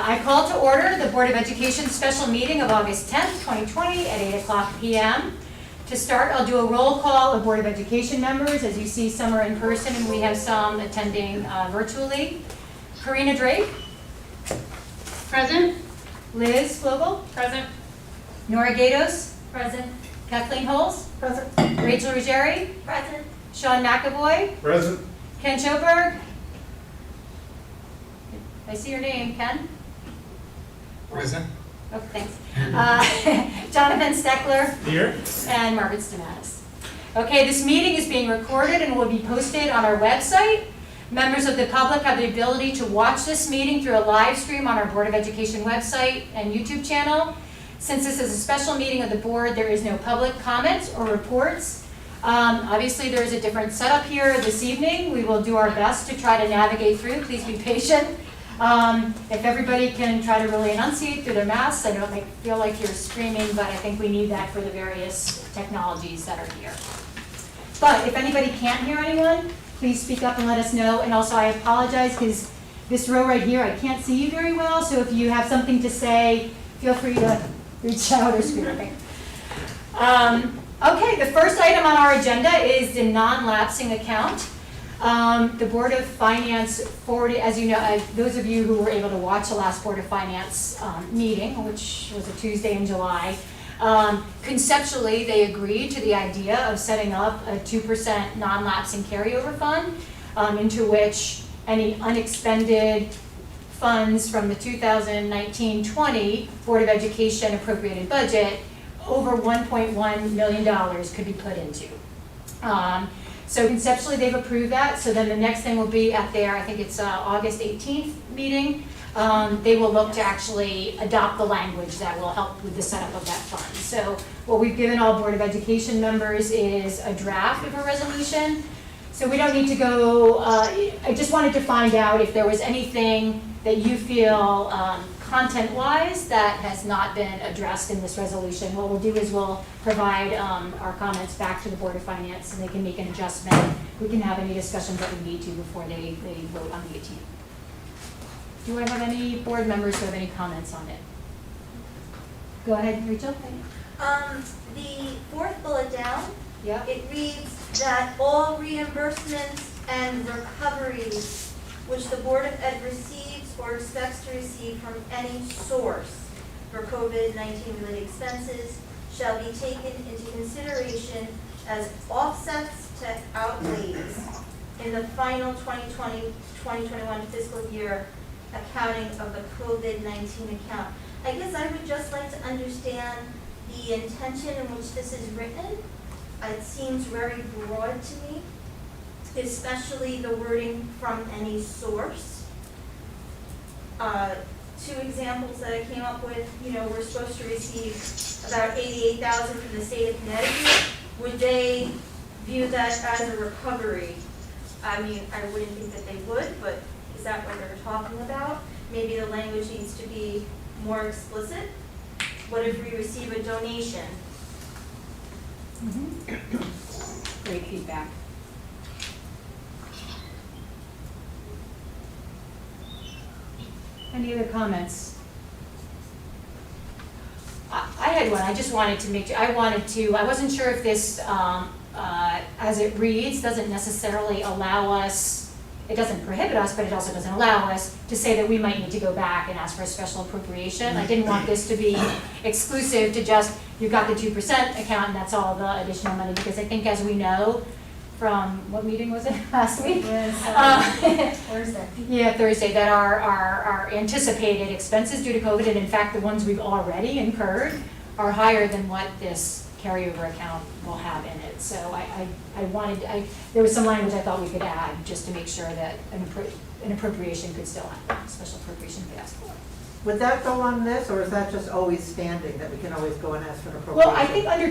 I call to order the Board of Education special meeting of August 10th, 2020 at 8:00 p.m. To start, I'll do a roll call of Board of Education members. As you see, some are in person and we have some attending virtually. Karina Drake. Present. Liz Flogel. Present. Nora Gatos. Present. Kathleen Holes. Present. Rachel Ruggieri. Present. Sean McAvoy. Present. Ken Schoberg. I see your name, Ken. Present. Oh, thanks. Jonathan Steckler. Here. And Margaret Stamatis. Okay, this meeting is being recorded and will be posted on our website. Members of the public have the ability to watch this meeting through a live stream on our Board of Education website and YouTube channel. Since this is a special meeting of the board, there is no public comments or reports. Obviously, there is a different setup here this evening. We will do our best to try to navigate through. Please be patient. If everybody can try to really enunciate through their masks, I don't feel like you're screaming, but I think we need that for the various technologies that are here. But if anybody can't hear anyone, please speak up and let us know. And also I apologize because this row right here, I can't see you very well. So if you have something to say, feel free to reach out or scream. Okay, the first item on our agenda is the non-lapsing account. The Board of Finance forwarded, as you know, those of you who were able to watch the last Board of Finance meeting, which was a Tuesday in July, conceptually they agreed to the idea of setting up a 2% non-lapsing carryover fund into which any unexpended funds from the 2019-20 Board of Education appropriated budget over $1.1 million could be put into. So conceptually, they've approved that. So then the next thing will be at their, I think it's August 18th meeting. They will look to actually adopt the language that will help with the setup of that fund. So what we've given all Board of Education members is a draft of a resolution. So we don't need to go, I just wanted to find out if there was anything that you feel content-wise that has not been addressed in this resolution. What we'll do is we'll provide our comments back to the Board of Finance and they can make an adjustment. We can have any discussions that we need to before they vote on the 18th. Do I have any board members who have any comments on it? Go ahead, Rachel. The fourth bullet down, Yeah. it reads that all reimbursements and recoveries which the Board of Ed receives or expects to receive from any source for COVID-19 related expenses shall be taken into consideration as offsets to outlays in the final 2020-2021 fiscal year accounting of the COVID-19 account. I guess I would just like to understand the intention in which this is written. It seems very broad to me, especially the wording from any source. Two examples that I came up with, we're supposed to receive about $88,000 from the state of Connecticut. Would they view that as a recovery? I mean, I wouldn't think that they would, but is that what they're talking about? Maybe the language needs to be more explicit. What if we receive a donation? Great feedback. Any other comments? I had one. I just wanted to make, I wasn't sure if this, as it reads, doesn't necessarily allow us, it doesn't prohibit us, but it also doesn't allow us to say that we might need to go back and ask for a special appropriation. I didn't want this to be exclusive to just, you've got the 2% account and that's all the additional money, because I think as we know, from, what meeting was it, last week? Thursday. Yeah, Thursday, that our anticipated expenses due to COVID, and in fact, the ones we've already incurred, are higher than what this carryover account will have in it. So there was some language I thought we could add, just to make sure that an appropriation could still happen, a special appropriation could ask for. Would that go on this, or is that just always standing, that we can always go and ask for an appropriation? Well, I think under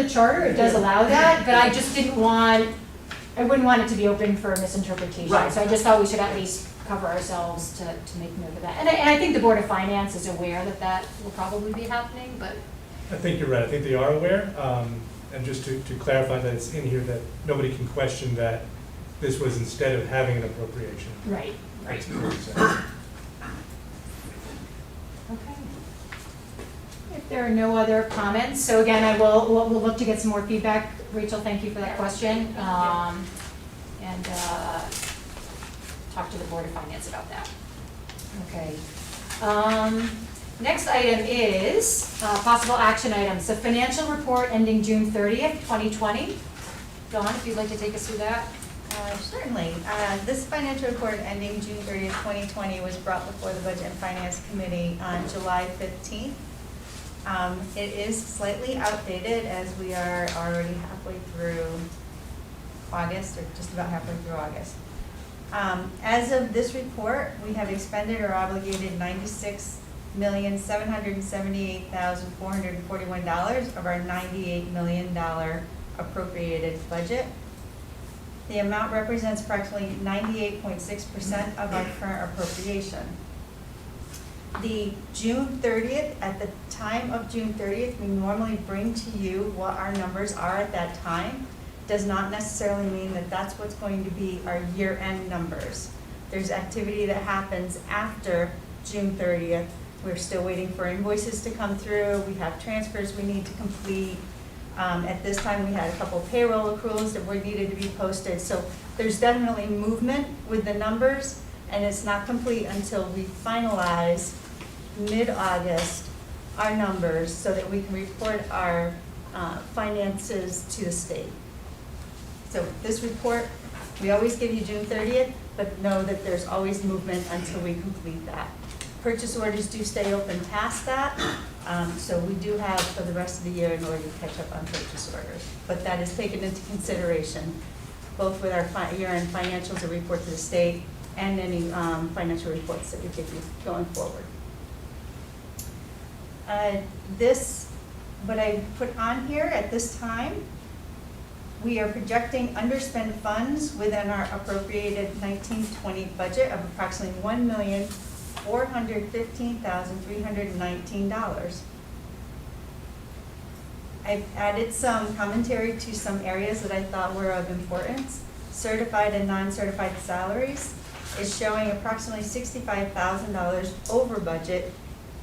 the charter, it does allow that, but I just I wouldn't want it to be open for misinterpretation. Right. So I just thought we should at least cover ourselves to make note of that. And I think the Board of Finance is aware that that will probably be happening, but. I think you're right. I think they are aware. And just to clarify that it's in here, that nobody can question that this was instead of having an appropriation. Right. That's correct. there are no other comments, so again, we'll look to get some more feedback. Rachel, thank you for that question. And talk to the Board of Finance about that. Okay. Next item is possible action items. The financial report ending June 30th, 2020. Dawn, if you'd like to take us through that. Certainly. This financial report ending June 30th, 2020 was brought before the Budget and Finance Committee on July 15th. It is slightly outdated as we are already halfway through August, or just about halfway through August. As of this report, we have expended or obligated $96,778,441 of our $98 million appropriated budget. The amount represents approximately 98.6% of our current appropriation. The June 30th, at the time of June 30th, we normally bring to you what our numbers are at that time. Does not necessarily mean that that's what's going to be our year-end numbers. There's activity that happens after June 30th. We're still waiting for invoices to come through. We have transfers we need to complete. At this time, we had a couple payroll accruals that were needed to be posted. So there's definitely movement with the numbers, and it's not complete until we finalize mid-August our numbers so that we can report our finances to the state. So this report, we always give you June 30th, but know that there's always movement until we complete that. Purchase orders do stay open past that, so we do have for the rest of the year in order to catch up on purchase orders. But that is taken into consideration, both with our year-end financials that report to the state and any financial reports that we give you going forward. What I put on here at this time, we are projecting underspent funds within our appropriated 19-20 budget of approximately $1,415,319. I've added some commentary to some areas that I thought were of importance. Certified and non-certified salaries is showing approximately $65,000 over budget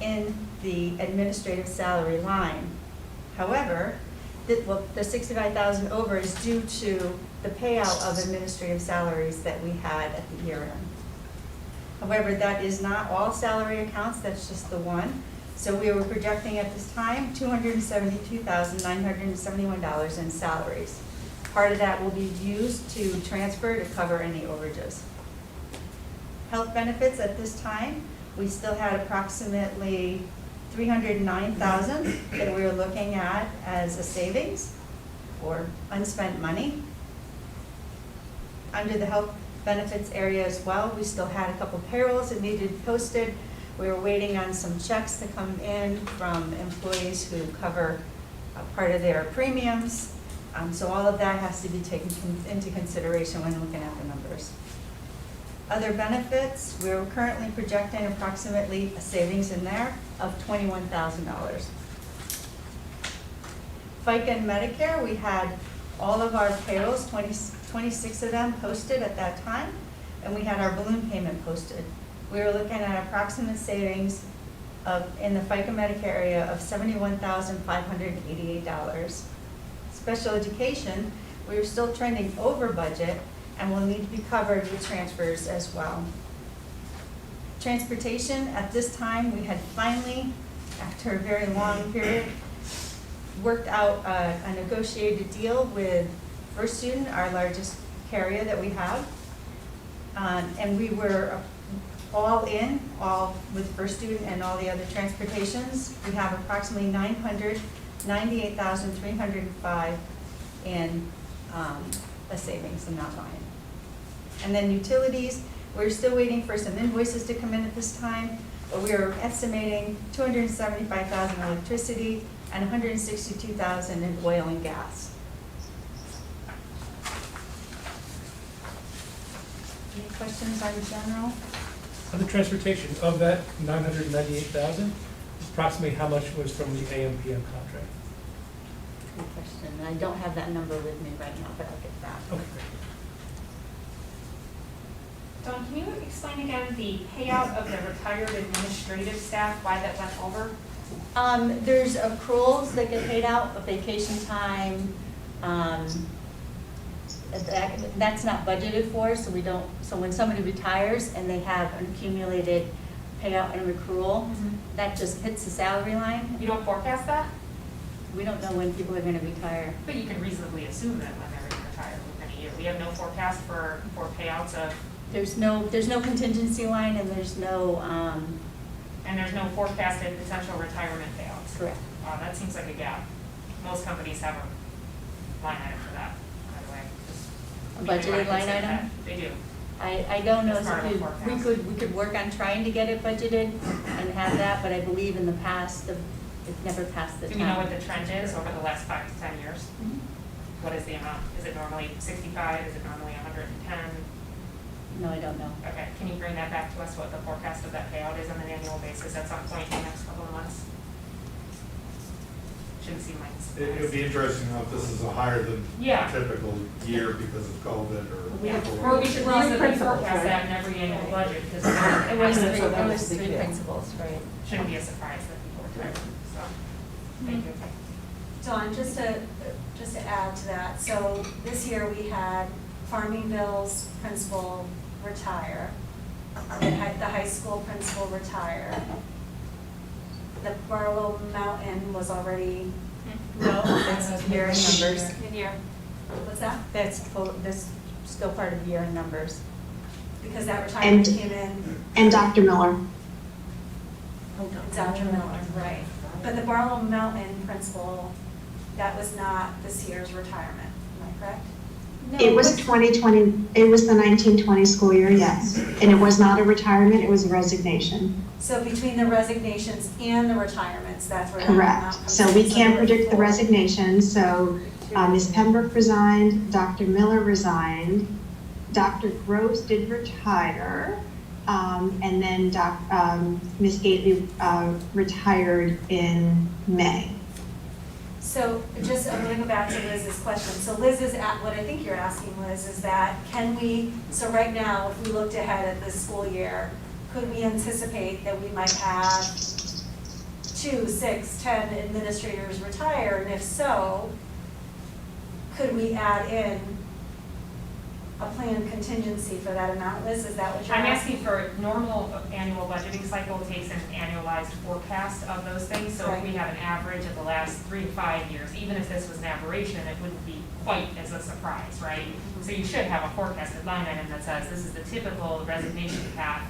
in the administrative salary line. However, the 65,000 over is due to the payout of administrative salaries that we had at the year end. However, that is not all salary accounts, that's just the one. So we were projecting at this time $272,971 in salaries. Part of that will be used to transfer to cover any overages. Health benefits at this time, we still had approximately $309,000 that we were looking at as a savings or unspent money. Under the health benefits area as well, we still had a couple payrolls that needed to be posted. We were waiting on some checks to come in from employees who cover part of their premiums. So all of that has to be taken into consideration when looking at the numbers. Other benefits, we're currently projecting approximately a savings in there of $21,000. FICA and Medicare, we had all of our payrolls, 26 of them posted at that time, and we had our balloon payment posted. We were looking at approximate savings in the FICA Medicare area of $71,588. Special education, we were still trending over budget and will need to be covered with transfers as well. Transportation, at this time, we had finally, after a very long period, worked out a negotiated deal with First Student, our largest carrier that we have. And we were all with First Student and all the other transportations. We have approximately $998,305 in a savings in that line. And then utilities, we're still waiting for some invoices to come in at this time, but we are estimating $275,000 in electricity and $162,000 in oil and gas. Any questions on general? On the transportation, of that 998,000, approximately how much was from the AMPM contract? Good question. I don't have that number with me right now, but I'll get that. Okay, great. Dawn, can you explain again the payout of the retired administrative staff, why that went over? There's accruals that get paid out of vacation time. That's not budgeted for, so we don't, so when somebody retires and they have an accumulated payout and accrual, that just hits the salary line. You don't forecast that, We don't know when people are gonna retire. but you can reasonably assume that when they're gonna retire within a year. We have no forecast for payouts of, There's no contingency line and there's no, and there's no forecasted potential retirement payouts. correct. That seems like a gap. Most companies have a line item for that, by the way. Just A you may budgeted wanna line consider item? that. They do. I don't know As part of if a we forecast. could work on trying to get it budgeted and have that, but I believe in the past, it never passed the Do time. we know what the trend is over the last 5 to 10 years? Mhm. What is the amount? Is it normally 65? Is it normally 110? No, I don't know. Okay, can you bring that back to us, what the forecast of that payout is on an annual basis at some point in the next couple of months? Shouldn't seem like it's. It would be interesting to know if this is a higher than Yeah. typical year because of COVID or. Yeah, or- or we should also principles, forecast right? that in every annual budget, because It was Yeah, three, so that it was was the three big deal. principles, right? shouldn't be a surprise that people retire, so, thank you. Dawn, just to add to that, so this year we had Farmingville's principal retire, the high school principal retire. The Barlow Mountain was already, No, that's year in numbers. what's that? That's still part of year in numbers. Because that retirement And- came in, And Dr. Miller. Dr. Miller, right. But the Barlow Mountain principal, that was not this year's retirement, am I correct? It was 2020, it was the 1920 school year, yes. And it was not a retirement, it was a resignation. So between the resignations and the retirements, that's where that amount Correct. comes So in. we can't there predict the were resignations, so Ms. Pembroke resigned, Dr. Miller resigned, Dr. Gross did retire, and then Ms. Gately retired in May. So just, I'm gonna go back to Liz's question. So Liz is at, what I think you're asking, Liz, is that can we, so right now, if we looked ahead at this school year, could we anticipate that we might have 2, 6, 10 administrators retire? And if so, could we add in a planned contingency for that amount? Liz, is that what you're I'm asking? asking for normal annual budgeting cycle takes an annualized forecast of those things. So if we Right. have an average of the last 3 to 5 years, even if this was an aberration, it wouldn't be quite as a surprise, right? So you should have a forecasted line item that says this is the typical resignation path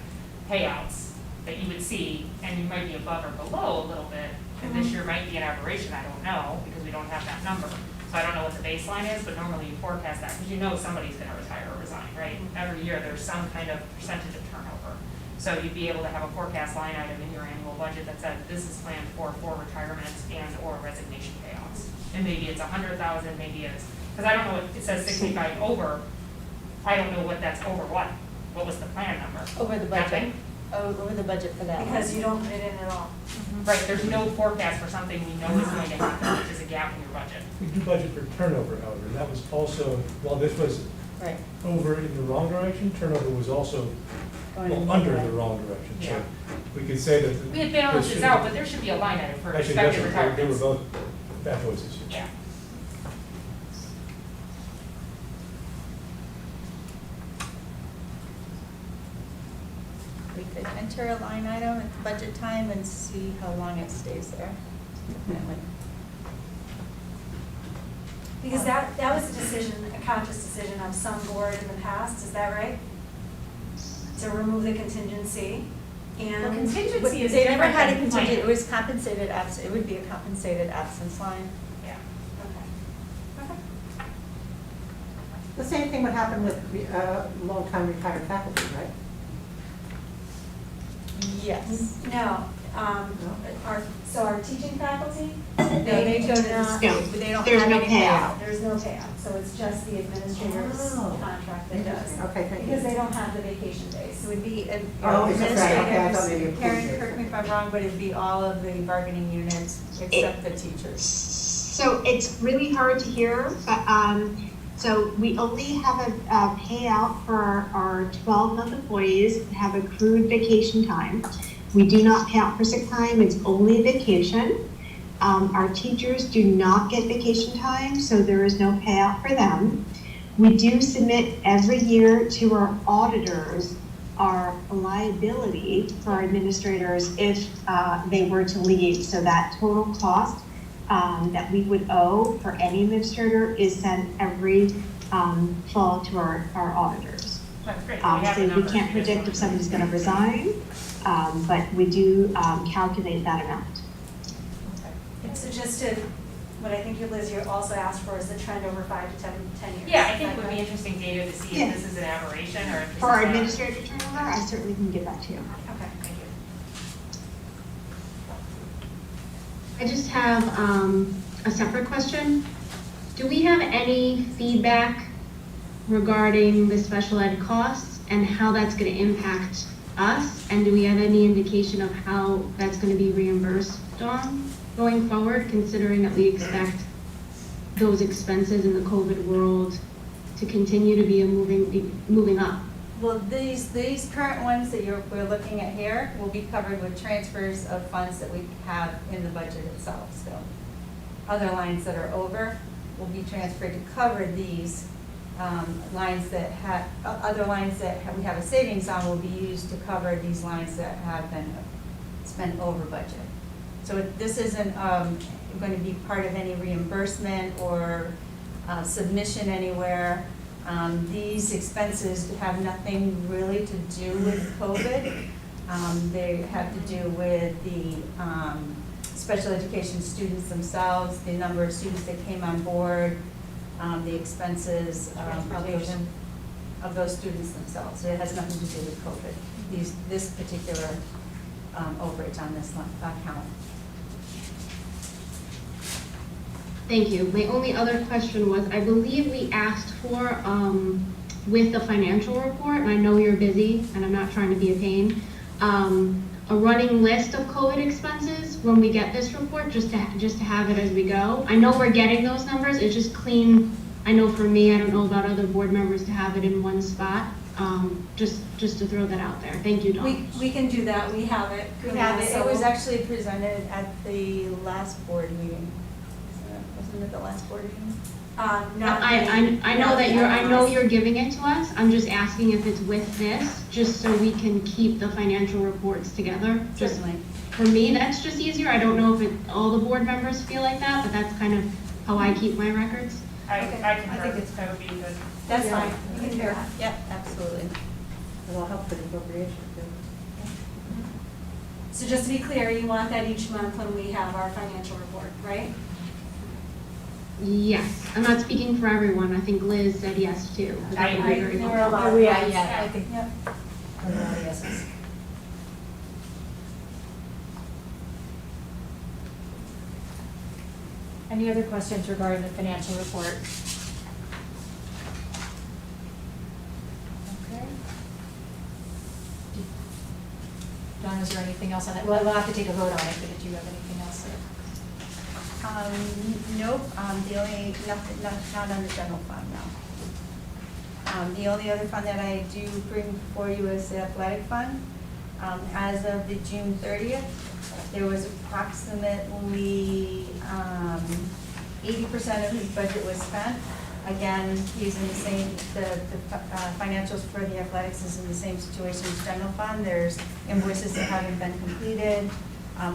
payouts that you would see, and you might be above or below a little bit. And this year might be an aberration, I don't know, because we don't have that number. So I don't know what the baseline is, but normally you forecast that, because you know somebody's gonna retire or resign, right? Every year, there's some kind of percentage of turnover. So you'd be able to have a forecast line item in your annual budget that said, this is planned for retirements and or resignation payouts. And maybe it's 100,000, maybe it's, because I don't know, it says 65 over, I don't know what that's over what. What was the plan number? Over the budget. Nothing? Over the budget for that one. Because you don't put it in at all. Right, there's no forecast for something we know is going to happen, which is a gap in your budget. We do budget for turnover, however, and that was also, while this was Right. over in the wrong direction, turnover was also Going in the under right. the wrong direction. Yeah. So we could say that. We had balances out, but there should be a line item for Actually, that's expected what, they were retirements. both bad choices. Yeah. We could enter a line item at budget time and see how long it stays there. Because that was a decision, a conscious decision of some board in the past, is that right? To remove the contingency and. Well, contingency is They never different had a than contingent, it plan. was compensated it would be a compensated absence line. Yeah. Okay. The same thing would happen with long-time retired faculty, right? Yes. No, our teaching faculty, No, they go to the not- school, but they don't There's have no any payout. payout. There's no payout, so it's just the administrator's Oh. contract that does. Interesting. Okay, thank you. Because they don't have the vacation days. So it would be Oh, it's just that, okay, I thought maybe administrators, it Karen, was- correct me if I'm wrong, but it'd be all of the bargaining units except the teachers. So it's really hard to hear, but, so we only have a payout for our 12-month employees that have accrued vacation time. We do not pay out for sick time, it's only vacation. Our teachers do not get vacation time, so there is no payout for them. We do submit every year to our auditors our liability for our administrators if they were to leave. So that total cost that we would owe for any administrator is sent every fall to our auditors. That's great. We have the So we numbers. can't predict if somebody's gonna resign, but we do calculate that amount. And so just to, what I think you, Liz, you also asked for is the trend over 5 to 10 years. Yeah, I think it would be Right? interesting data to see Yeah. if this is an aberration or if this is For our not. administrator turnover, I certainly can give that to you. Okay. Thank you. I just have a separate question. Do we have any feedback regarding the special ed costs and how that's going to impact us? And do we have any indication of how that's going to be reimbursed on going forward, considering that we expect those expenses in the COVID world to continue to be moving up? Well, these current ones that we're looking at here will be covered with transfers of funds that we have in the budget itself, so. Other lines that are over will be transferred to cover these lines that have, other lines that we have a savings on will be used to cover these lines that have been spent over budget. So this isn't going to be part of any reimbursement or submission anywhere. These expenses have nothing really to do with COVID. They have to do with the special education students themselves, the number of students that came on board, the expenses of those students themselves. It has nothing to do with COVID, this particular overage on this account. Thank you. My only other question was, I believe we asked for, with the financial report, and I know you're busy, and I'm not trying to be a pain, a running list of COVID expenses when we get this report, just to have it as we go. I know we're getting those numbers, it's just clean, I know for me, I don't know about other board members, to have it in one spot, just to throw that out there. Thank you, Dawn. We can do that, we have it. We have it, it So- was actually presented at the last board meeting. Wasn't it the last board meeting? Not I know that you're giving it to us, I'm just asking if it's with this, just so we can keep the financial reports together. Just Certainly. for me, that's just easier, I don't know if all the board members feel like that, but that's kind of how I keep my records. I Okay. concur. I think That would be good. That's Yeah. fine, We can do that. Yep, absolutely. It'll help with appropriation too. So just to be clear, you want that each month when we have our financial report, right? Yes, I'm not speaking for everyone, I think Liz said yes too. but that would be very there were a helpful. lot of Yeah, ones. yeah, I think, Yep. yeses. Any other questions regarding the financial report? Okay. Dawn, is there anything else on that? Well, we'll have to take a vote on it, but did you have anything else? Nope, the only, not on the general fund, no. The only other fund that I do bring before you is the athletic fund. As of the June 30th, there was approximately 80% of his budget was spent. Again, he's in the same, the financials for the athletics is in the same situation as general fund. There's invoices that haven't been completed,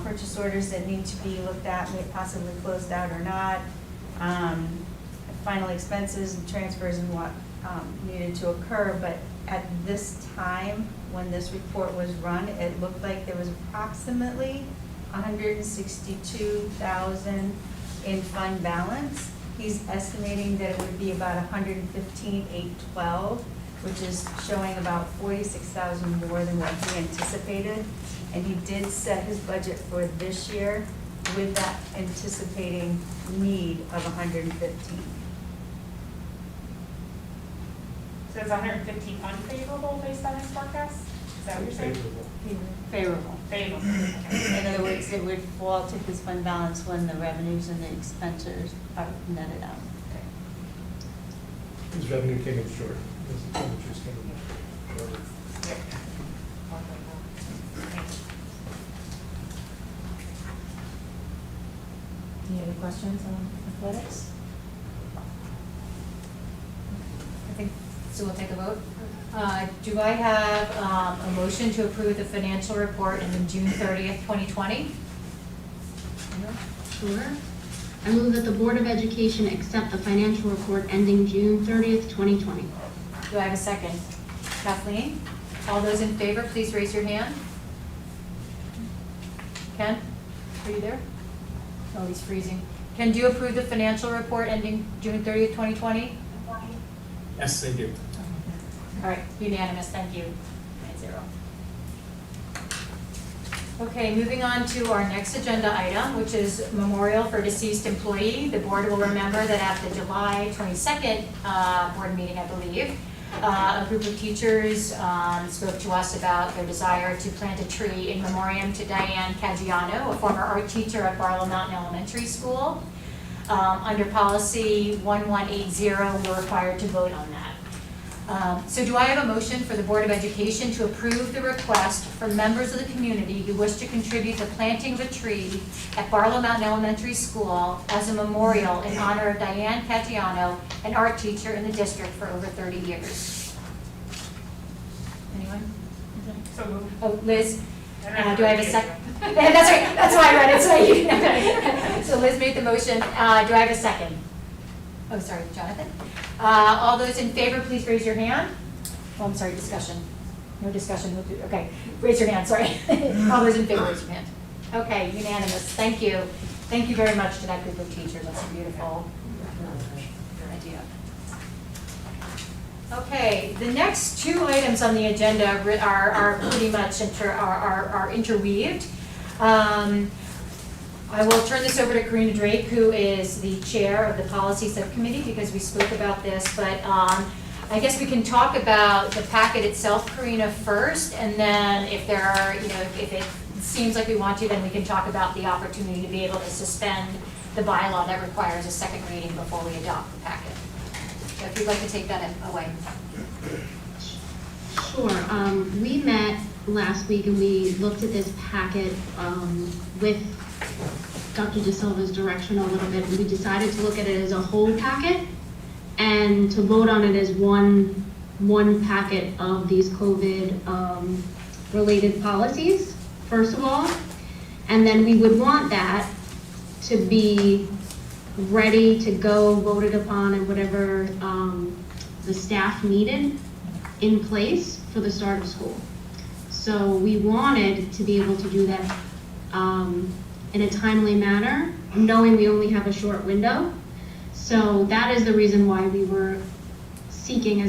purchase orders that need to be looked at, may possibly closed out or not, final expenses and transfers and what needed to occur. But at this time, when this report was run, it looked like there was approximately $162,000 in fund balance. He's estimating that it would be about $115,812, which is showing about $46,000 more than what he anticipated. And he did set his budget for this year with that anticipating need of $115,000. So it's 115 unfavorable based on his forecast? Is that what you're saying? Favorable. Favorable, okay. In other words, it would fall to his fund balance when the revenues and the expenses are netted out. His revenue came in short, his expenditures came in short. Yeah. Okay, well, thank you. Any other questions on athletics? I think, so we'll take a vote. Do I have a motion to approve the financial report ending June 30th, 2020? Sure. I move that the Board of Education accept the financial report ending June 30th, 2020. Do I have a second? Kathleen? All those in favor, please raise your hand. Ken, are you there? Oh, he's freezing. Ken, do you approve the financial report ending June 30th, 2020? Yes, I do. All right, unanimous, thank you. 9-0. Okay, moving on to our next agenda item, which is memorial for deceased employee. The board will remember that at the July 22nd board meeting, I believe, a group of teachers spoke to us about their desire to plant a tree in memoriam to Diane Caggiano, a former art teacher at Barlow Mountain Elementary School. Under policy 1180, we're required to vote on that. So do I have a motion for the Board of Education to approve the request from members of the community who wish to contribute the planting of a tree at Barlow Mountain Elementary School as a memorial in honor of Diane Caggiano, an art teacher in the district for over 30 years? Anyone? So moved. Oh, Liz, And do I have a second? That's right, that's why I read it, so so Liz made the motion, do I have a second? Oh, sorry, Jonathan. All those in favor, please raise your hand. Oh, I'm sorry, discussion. No discussion, okay, raise your hand, sorry. All those in favor, raise your hand. Okay, unanimous, thank you. Thank you very much to that group of teachers, that's a beautiful idea. Okay, the next two items on the agenda are pretty much are interweaved. I will turn this over to Karina Drake, who is the chair of the policy subcommittee, because we spoke about this, but I guess we can talk about the packet itself, Karina, first, and then if there are, if it seems like we want to, then we can talk about the opportunity to be able to suspend the bylaw that requires a second reading before we adopt the packet. So if you'd like to take that away. Sure. We met last week and we looked at this packet with Dr. De Silva's direction a little bit. We decided to look at it as a whole packet and to vote on it as one packet of these COVID related policies, first of all. And then we would want that to be ready to go, voted upon, and whatever the staff needed in place for the start of school. So we wanted to be able to do that in a timely manner, knowing we only have a short window. So that is the reason why we were seeking,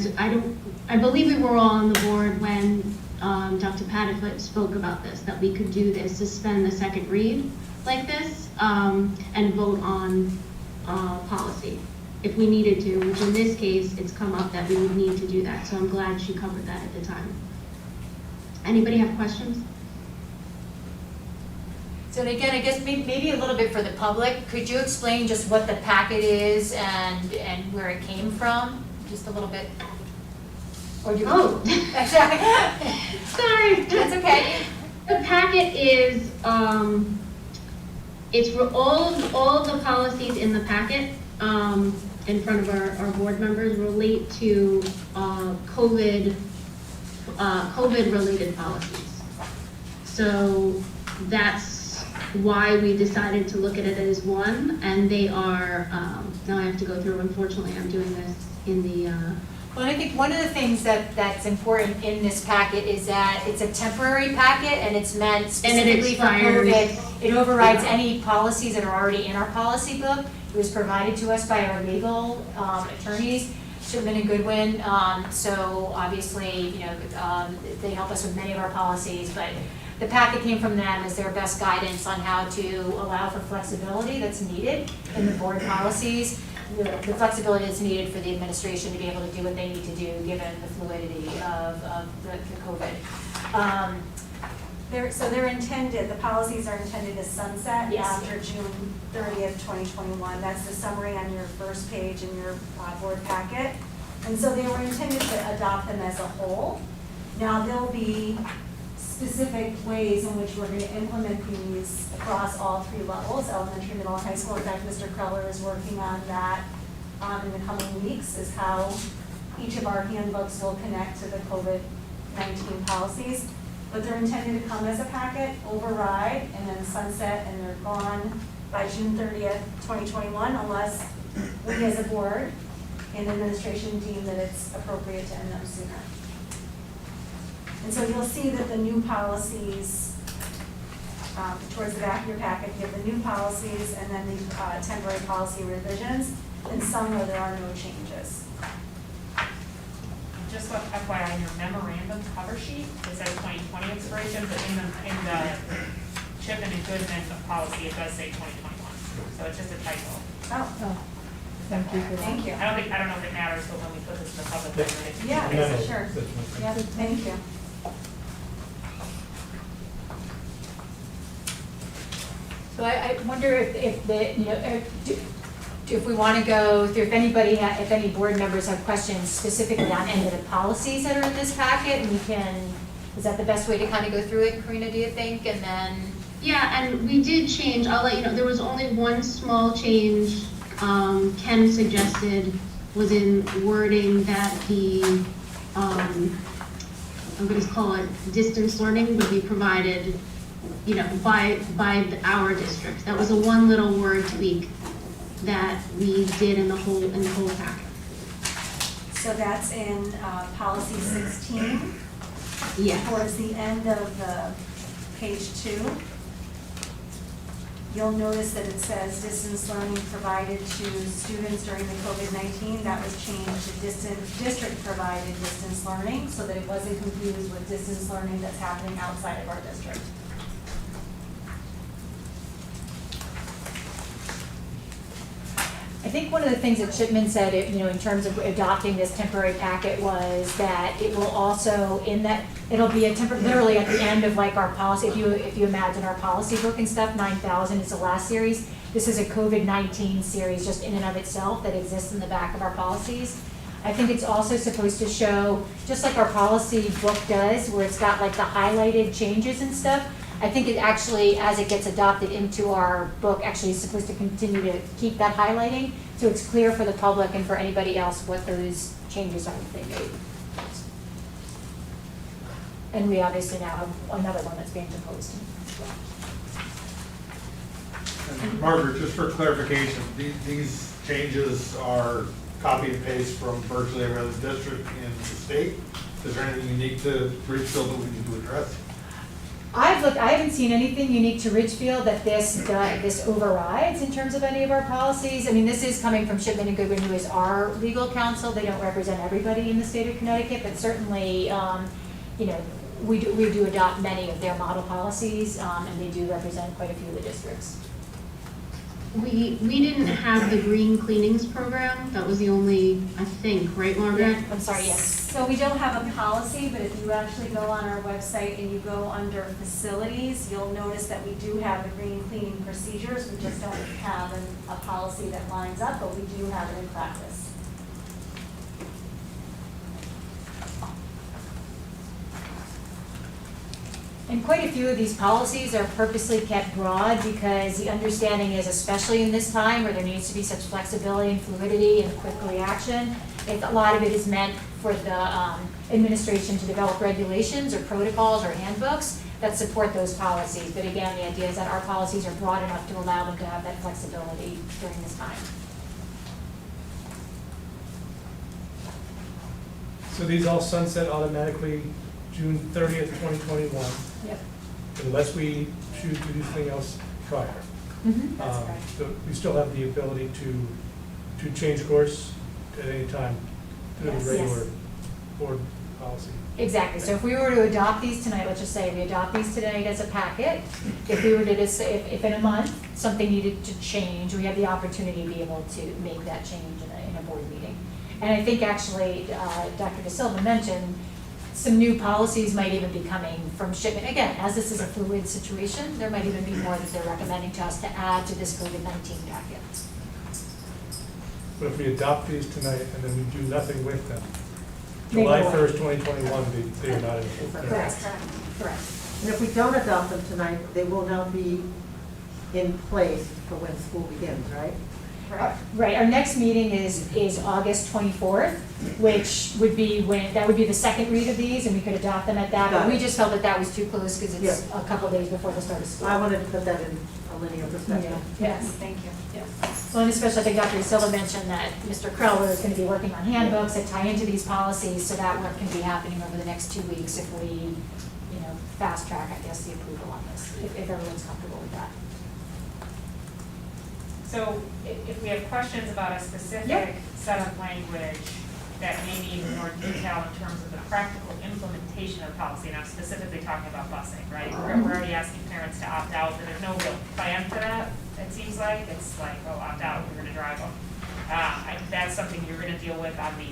I believe we were all on the board when Dr. Paddock spoke about this, that we could do this, suspend the second read like this, and vote on policy if we needed to, which in this case, it's come up that we would need to do that. So I'm glad she covered that at the time. Anybody have questions? So again, I guess maybe a little bit for the public, could you explain just what the packet is and where it came from? Just a little bit? Or do you? Oh. Sorry. That's okay. The packet is, it's for all of the policies in the packet in front of our board members relate to COVID related policies. So that's why we decided to look at it as one, and they are, now I have to go through, unfortunately I'm doing this in the Well, I think one of the things that's important in this packet is that it's a temporary packet and it's meant specifically for COVID. It overrides any policies that are already in our policy book. It was provided to us by our legal attorneys, Shipman and Goodwin. So obviously, they help us with many of our policies, but the packet came from them as their best guidance on how to allow for flexibility that's needed in the board policies. The flexibility that's needed for the administration to be able to do what they need to do given the fluidity of the COVID. They're intended, the policies are intended to sunset Yes. after June 30th, 2021. That's the summary on your first page in your board packet. And so they were intended to adopt them as a whole. Now they'll be specific ways in which we're going to implement these across all three levels, elementary, middle, and high school. In fact, Mr. Kreller is working on that in the coming weeks, is how each of our handbooks will connect to the COVID-19 policies. But they're intended to come as a packet, override, and then sunset, and they're gone by June 30th, 2021, unless we as a board and administration deem that it's appropriate to end them sooner. And so you'll see that the new policies, towards the back of your packet, you have the new policies and then the temporary policy revisions, and some where there are no changes. Just like FYI, in your memorandum cover sheet, it says 2020 expiration, but in the shipment and goods and policy, it does say 2021. So it's just a typo. Oh, Thank you for that. thank you. I don't know if it matters, but when we put this in the public record, it's. Yeah, No, no, sure. that's fine. Yeah, thank you. So I wonder if the, you know, if we want to go through, if any board members have questions specifically on any of the policies that are in this packet, and we can, is that the best way to kind of go through it, Karina, do you think? And then, Yeah, and we did change, I'll let you know, there was only one small change Ken suggested was in wording that the, I'm gonna call it distance learning would be provided, you know, by our district. That was a one little word tweak that we did in the whole packet. So that's in policy 16, Yes. towards the end of the page 2. You'll notice that it says distance learning provided to students during the COVID-19. That was changed to district provided distance learning, so that it wasn't confused with distance learning that's happening outside of our district. I think one of the things that Shipman said, you know, in terms of adopting this temporary packet was that it will also, in that, it'll be a literally at the end of like our policy, if you imagine our policy book and stuff, 9,000 is the last series. This is a COVID-19 series just in and of itself that exists in the back of our policies. I think it's also supposed to show, just like our policy book does, where it's got like the highlighted changes and stuff. I think it actually, as it gets adopted into our book, actually is supposed to continue to keep that highlighting, so it's clear for the public and for anybody else what those changes are that they made. And we obviously now have another one that's being proposed as well. And Margaret, just for clarification, these changes are copy and paste from virtually every other district in the state. Is there anything unique to Ridgefield that we need to address? I've looked, I haven't seen anything unique to Ridgefield that this overrides in terms of any of our policies. I mean, this is coming from Shipman and Goodwin, who is our legal counsel. They don't represent everybody in the state of Connecticut, but certainly, you know, we do adopt many of their model policies, and they do represent quite a few of the districts. We didn't have the green cleanings program. That was the only, I think, right, Margaret? Yeah, I'm sorry, yes. So we don't have a policy, but if you actually go on our website and you go under facilities, you'll notice that we do have the green cleaning procedures. We just don't have a policy that lines up, but we do have it in practice. And quite a few of these policies are purposely kept broad because the understanding is, especially in this time where there needs to be such flexibility and fluidity and quick reaction, a lot of it is meant for the administration to develop regulations or protocols or handbooks that support those policies. But again, the idea is that our policies are broad enough to allow them to have that flexibility during this time. So these all sunset automatically June 30th, 2021, Yep. unless we choose to do something else prior. That's Um, correct. So we still have the ability to change course at any time through Yes. the regular Yes. board policy. Exactly, so if we were to adopt these tonight, let's just say we adopt these tonight as a packet, if we were to just, if in a month, something needed to change, we have the opportunity to be able to make that change in a board meeting. And I think actually, Dr. De Silva mentioned, some new policies might even be coming from Shipman. Again, as this is a fluid situation, there might even be more that they're recommending to us to add to this COVID-19 packet. But if we adopt these tonight and then we do nothing with them, They July go away. 1st, 2021, they are not in. Correct. Correct. And if we don't adopt them tonight, they will now be in place for when school begins, right? Right, our next meeting is August 24th, which would be that would be the second read of these, and we could adopt them at that, but Got we it. just felt that that was too close, because it's Yeah. a couple days before the start of school. I wanted to put that in a linear perspective. Yes. Thank you. Well, and especially, I think Dr. Silva mentioned that Mr. Kreller is going to be working on handbooks that tie into these policies, so that work can be happening over the next 2 weeks if we, fast track, I guess, the approval on this, if everyone's comfortable with that. So if we have questions about a specific Yep. set of language that may need more detail in terms of the practical implementation of policy, and I'm specifically talking about busing, right? We're already asking parents to opt out, but there's no real plan for that, it seems like. It's like, oh, opt out, we're gonna drive them. That's something you're gonna deal with on the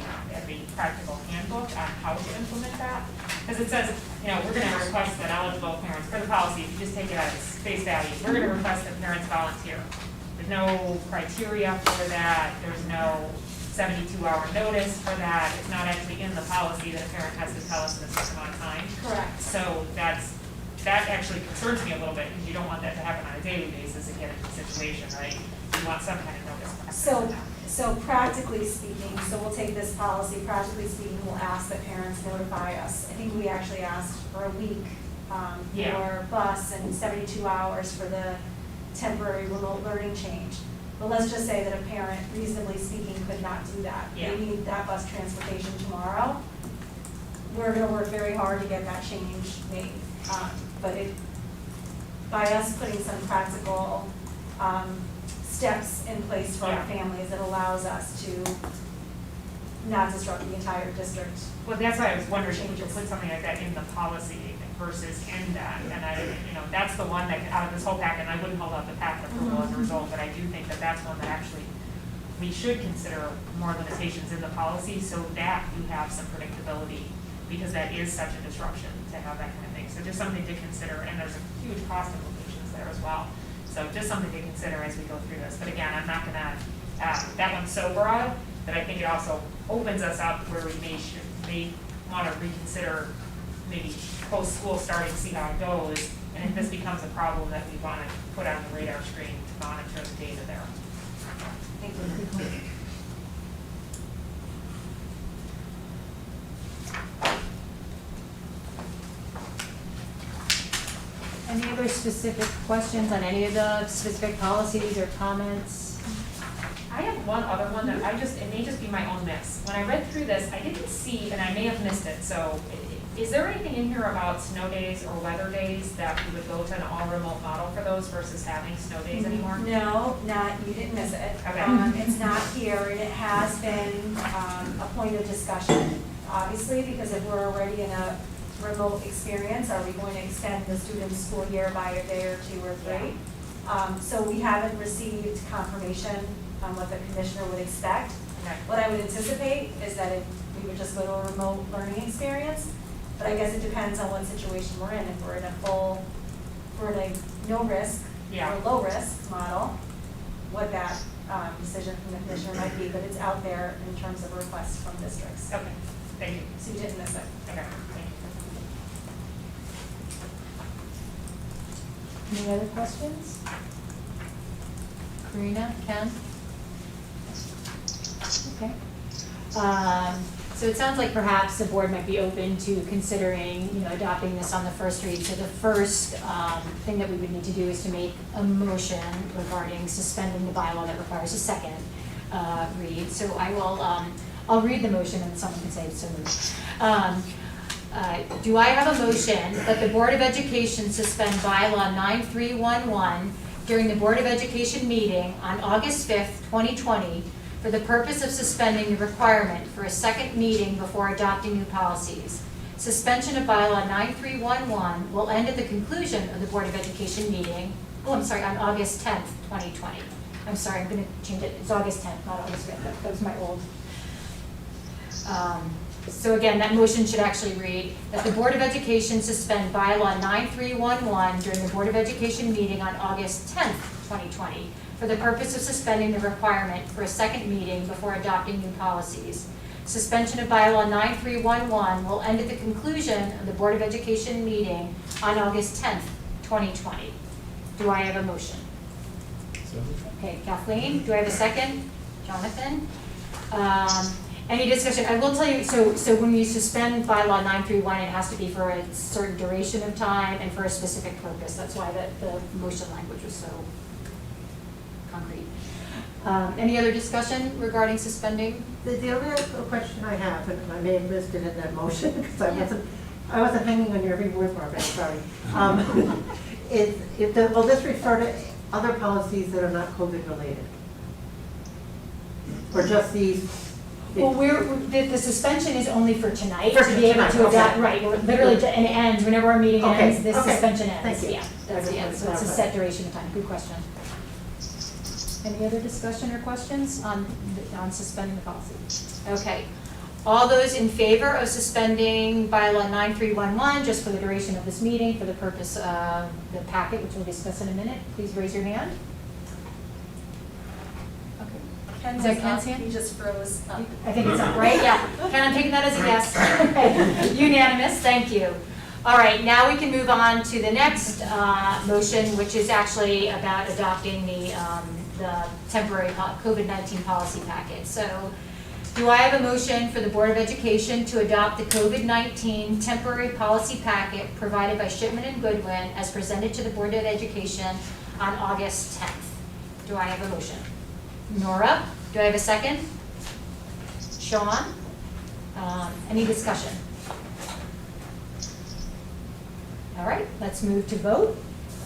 practical handbook on how to implement that. Because it says, we're gonna request that eligible parents, for the policy, if you just take it as face value, we're gonna request that parents volunteer. There's no criteria for that, there's no 72-hour notice for that, it's not actually in the policy that a parent has to tell us in a certain amount of time. Correct. So that actually concerns me a little bit, because you don't want that to happen on a daily basis and get into a situation, right? You want some kind of notice process. So practically speaking, so we'll take this policy, practically speaking, we'll ask that parents notify us. I think we actually asked for a week Yeah. for bus and 72 hours for the temporary remote learning change. But let's just say that a parent, reasonably speaking, could not do that. Yeah. They need that bus transportation tomorrow. We're gonna work very hard to get that change made. But by us putting some practical steps in place for our Yeah. families, it allows us to not disrupt the entire district. Well, that's why I was wondering if we could put something like that in the policy versus in that, and that's the one that, out of this whole packet, and I wouldn't hold out the packet approval as a result, but I do think that that's one that actually, we should consider more limitations in the policy, so that you have some predictability, because that is such a disruption to have that kind of thing, so just something to consider, and there's a huge cost implications there as well, so just something to consider as we go through this, but again, I'm not gonna, that one's so broad, that I think it also opens us up where we may wanna reconsider maybe post-school starting, see how it goes, and if this becomes a problem that we wanna put on the radar screen to monitor the data there. Thank you. Any other specific questions on any of the specific policies or comments? I have one other one that it may just be my own miss. When I read through this, I didn't see, and I may have missed it, so is there anything in here about snow days or weather days that we would go to an all remote model for those versus having snow days anymore? No, you didn't miss it. Okay. It's not here, and it has been a point of discussion, obviously, because if we're already in a remote experience, are we going to extend the student's school year by a day or 2 or 3? So we haven't received confirmation on what the commissioner would expect. Okay. What I would anticipate is that we would just go to a remote learning experience, but I guess it depends on what situation we're in. If we're in a no risk Yeah. or low risk model, what that decision from the commissioner might be, but it's out there in terms of requests from districts. Okay, thank you. So you didn't miss it. Okay, thank you. Any other questions? Karina, Ken? Okay. So it sounds like perhaps the board might be open to considering, adopting this on the first read. So the first thing that we would need to do is to make a motion regarding suspending the bylaw that requires a second read. So I will, I'll read the motion and someone can say so moved. Do I have a motion that the Board of Education suspend bylaw 9311 during the Board of Education meeting on August 5th, 2020, for the purpose of suspending the requirement for a second meeting before adopting new policies? Suspension of bylaw 9311 will end at the conclusion of the Board of Education meeting, on August 10th, 2020. I'm sorry, I'm going to change it. It's August 10th, not August 5th. That was my old. So again, that motion should actually read that the Board of Education suspend bylaw 9311 during the Board of Education meeting on August 10th, 2020, for the purpose of suspending the requirement for a second meeting before adopting new policies. suspension of bylaw 9311 will end at the conclusion of the Board of Education meeting on August 10th, 2020. Do I have a motion? So, Okay, Kathleen, do I have a second? Jonathan? Any discussion? I will tell you, so when you suspend bylaw 931, it has to be for a certain duration of time and for a specific purpose. That's why the motion language was so concrete. Any other discussion regarding suspending? The only other question I have, and I may have missed it in that motion, because I wasn't hanging on your every word, Barbara, sorry. Will this refer to other policies that are not COVID related? Or just these? Well, the suspension is only for tonight, For to be able tonight, to adopt, okay. right, literally, and it ends, whenever our meeting Okay, ends, this okay. suspension ends. Thank you. Yeah, that's the end, so it's a set duration of time, good question. Any other discussion or questions on suspending the policy? Okay, all those in favor of suspending bylaw 9311, just for the duration of this meeting, for the purpose of the packet, which we'll discuss in a minute, please raise your hand. Ken Is that was Ken's up, hand? he just froze up. I think it's up, right? Yeah. Ken, I'm taking that as a yes. Unanimous, thank you. All right, now we can move on to the next motion, which is actually about adopting the temporary COVID-19 policy packet. So do I have a motion for the Board of Education to adopt the COVID-19 temporary policy packet provided by Shipman and Goodwin as presented to the Board of Education on August 10th? Do I have a motion? Nora, do I have a second? Sean? Any discussion? All right, let's move to vote.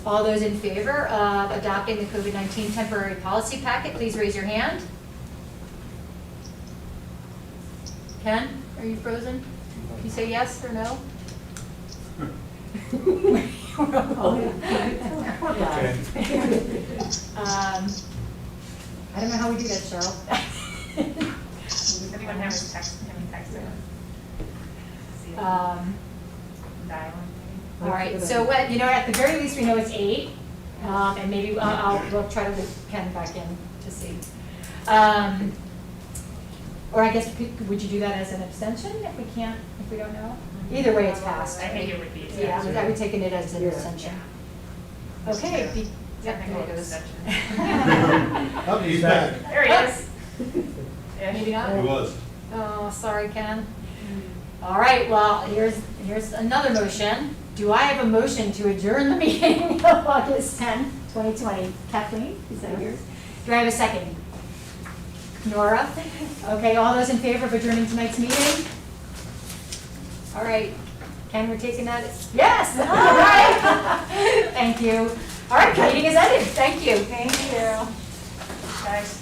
All those in favor of adopting the COVID-19 temporary policy packet, please raise your hand. Ken, are you frozen? Can you say yes or no? Okay. I don't know how we do that, Cheryl. Does anyone have his text, any text in? See it? All Dial right, so what, at the very least, we know it's 8, and maybe we'll try to loop Ken back in to see. Or I guess, would you do that as an abstention if we don't know? Either way, it's passed. I think it would be. Yeah, I would take it as an Yeah. abstention. Okay. Technical there it goes. exception. Oh, he's back. There he is. Maybe not? He was. Oh, sorry, Ken. All right, well, here's another motion. Do I have a motion to adjourn the meeting of August 10, 2020? Kathleen, is that yours? Do I have a second? Nora? Okay, all those in favor of adjourning tonight's meeting? All right, Ken, we're taking that? Yes, all right. Thank you. All right, meeting is ended. Thank you. Thank you. Guys.